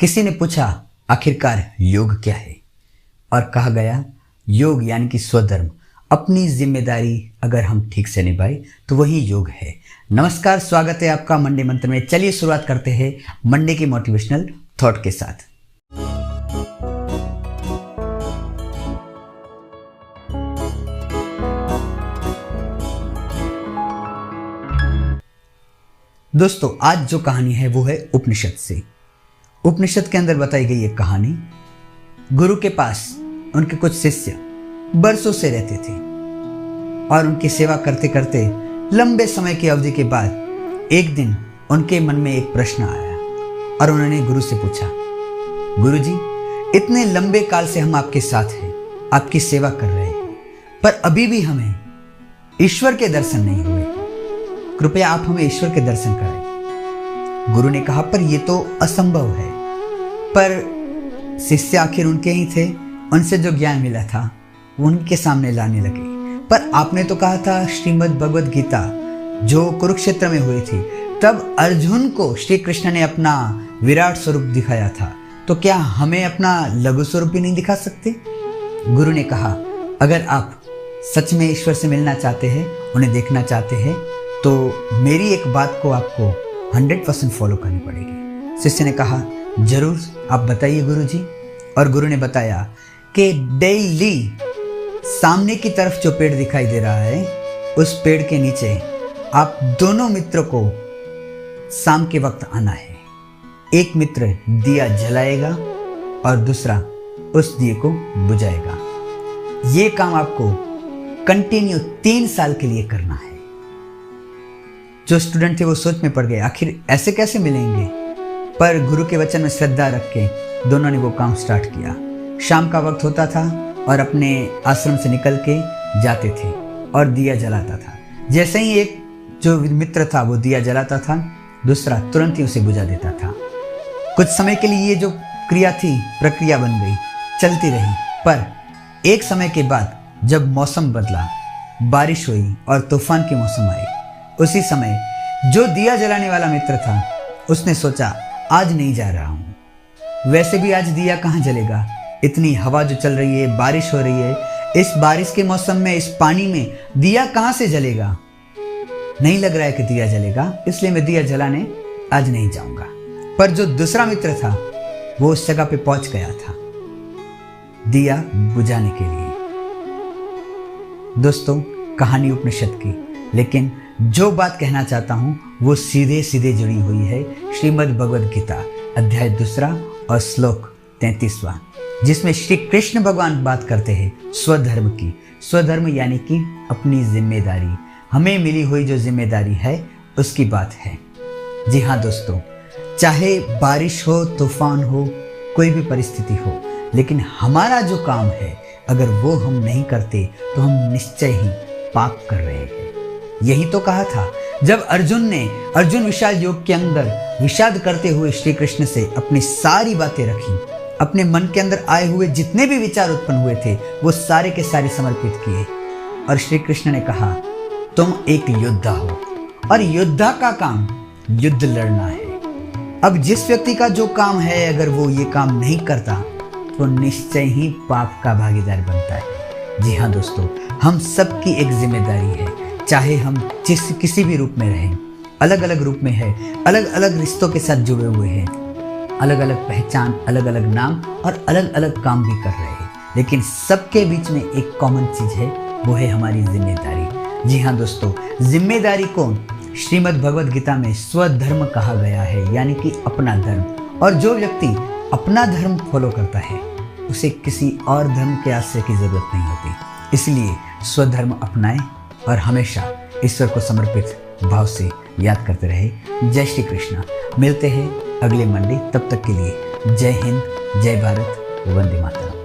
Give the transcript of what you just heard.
किसी ने पूछा आखिरकार योग क्या है, और कहा गया योग यानी कि स्वधर्म, अपनी जिम्मेदारी अगर हम ठीक से निभाए तो वही योग है। नमस्कार, स्वागत है आपका मंडे मंत्र में। चलिए शुरुआत करते हैं मंडे की मोटिवेशनल थॉट के साथ। दोस्तों, आज जो कहानी है वो है उपनिषद से। उपनिषद के अंदर बताई गई एक कहानी। गुरु के पास उनके कुछ शिष्य बरसों से रहते थे और उनकी सेवा करते करते लंबे समय की अवधि के बाद एक दिन उनके मन में एक प्रश्न आया और उन्होंने गुरु से पूछा, गुरुजी, इतने लंबे काल से हम आपके साथ हैं, आपकी सेवा कर रहे हैं, पर अभी भी हमें ईश्वर के दर्शन नहीं हुए। कृपया आप हमें ईश्वर के दर्शन कराएं। गुरु ने कहा, पर यह तो असंभव है। पर शिष्य आखिर उनके ही थे, उनसे जो ज्ञान मिला था वो उनके सामने लाने लगे। पर आपने तो कहा था श्रीमद् भगवद गीता जो कुरुक्षेत्र में हुई थी, तब अर्जुन को श्री कृष्ण ने अपना विराट स्वरूप दिखाया था, तो क्या हमें अपना लघु स्वरूप भी नहीं दिखा सकते? गुरु ने कहा, अगर आप सच में ईश्वर से मिलना चाहते हैं, उन्हें देखना चाहते हैं, तो मेरी एक बात को आपको 100% फॉलो करनी पड़ेगी। शिष्य ने कहा, जरूर, आप बताइए गुरुजी। और गुरु ने बताया कि डेली सामने की तरफ जो पेड़ दिखाई दे रहा है, उस पेड़ के नीचे आप दोनों मित्रों को शाम के वक्त आना है। एक मित्र दिया जलाएगा और दूसरा उस दिए को बुझाएगा। ये काम आपको कंटिन्यू 3 साल के लिए करना है। जो स्टूडेंट थे वो सोच में पड़ गए, आखिर ऐसे कैसे मिलेंगे? पर गुरु के वचन में श्रद्धा रख के दोनों ने वो काम स्टार्ट किया। शाम का वक्त होता था और अपने आश्रम से निकल के जाते थे और दिया जलाता था। जैसे ही एक जो मित्र था वो दिया जलाता था, दूसरा तुरंत ही उसे बुझा देता था। कुछ समय के लिए ये जो क्रिया थी, प्रक्रिया बन गई, चलती रही। पर एक समय के बाद जब मौसम बदला, बारिश हुई और तूफान की मौसम आई, उसी समय जो दिया जलाने वाला मित्र था उसने सोचा, आज नहीं जा रहा हूँ। वैसे भी आज दिया कहाँ जलेगा? इतनी हवा जो चल रही है, बारिश हो रही है, इस बारिश के मौसम में, इस पानी में दिया कहाँ से जलेगा? नहीं लग रहा है कि दिया जलेगा, इसलिए मैं दिया जलाने आज नहीं जाऊंगा। पर जो दूसरा मित्र था वो उस जगह पे पहुंच गया था दिया बुझाने के लिए। दोस्तों, कहानी उपनिषद की, लेकिन जो बात कहना चाहता हूं वो सीधे सीधे जुड़ी हुई है श्रीमद् भगवद गीता अध्याय 2 और श्लोक 33वां, जिसमें श्री कृष्ण भगवान बात करते हैं स्वधर्म की। स्वधर्म यानी कि अपनी जिम्मेदारी, हमें मिली हुई जो जिम्मेदारी है उसकी बात है। जी हाँ दोस्तों, चाहे बारिश हो, तूफान हो, कोई भी परिस्थिति हो, लेकिन हमारा जो काम है अगर वो हम नहीं करते तो हम निश्चय ही पाप कर रहे हैं। यही तो कहा था जब अर्जुन विषाद योग के अंदर विषाद करते हुए श्री कृष्ण से अपनी सारी बातें रखी, अपने मन के अंदर आए हुए जितने भी विचार उत्पन्न हुए थे वो सारे के सारे समर्पित किए, और श्री कृष्ण ने कहा, तुम एक योद्धा हो और योद्धा का काम युद्ध लड़ना है। अब जिस व्यक्ति का जो काम है, अगर वो ये काम नहीं करता तो निश्चय ही पाप का भागीदार बनता है। जी हाँ दोस्तों, हम सबकी एक जिम्मेदारी है, चाहे हम किसी भी रूप में रहें, अलग अलग रूप में है, अलग अलग रिश्तों के साथ जुड़े हुए हैं, अलग अलग पहचान, अलग अलग नाम और अलग अलग काम भी कर रहे हैं, लेकिन सबके बीच में एक कॉमन चीज है, वो है हमारी जिम्मेदारी। जी हाँ दोस्तों, जिम्मेदारी को श्रीमद् भगवद गीता में स्वधर्म कहा गया है, यानी कि अपना धर्म। और जो व्यक्ति अपना धर्म फॉलो करता है उसे किसी और धर्म के आश्रय की जरूरत नहीं होती। इसलिए स्वधर्म अपनाएं और हमेशा ईश्वर को समर्पित भाव से याद करते रहे। जय श्री कृष्ण। मिलते हैं अगले मंडे, तब तक के लिए जय हिंद, जय भारत, वंदे मातरम।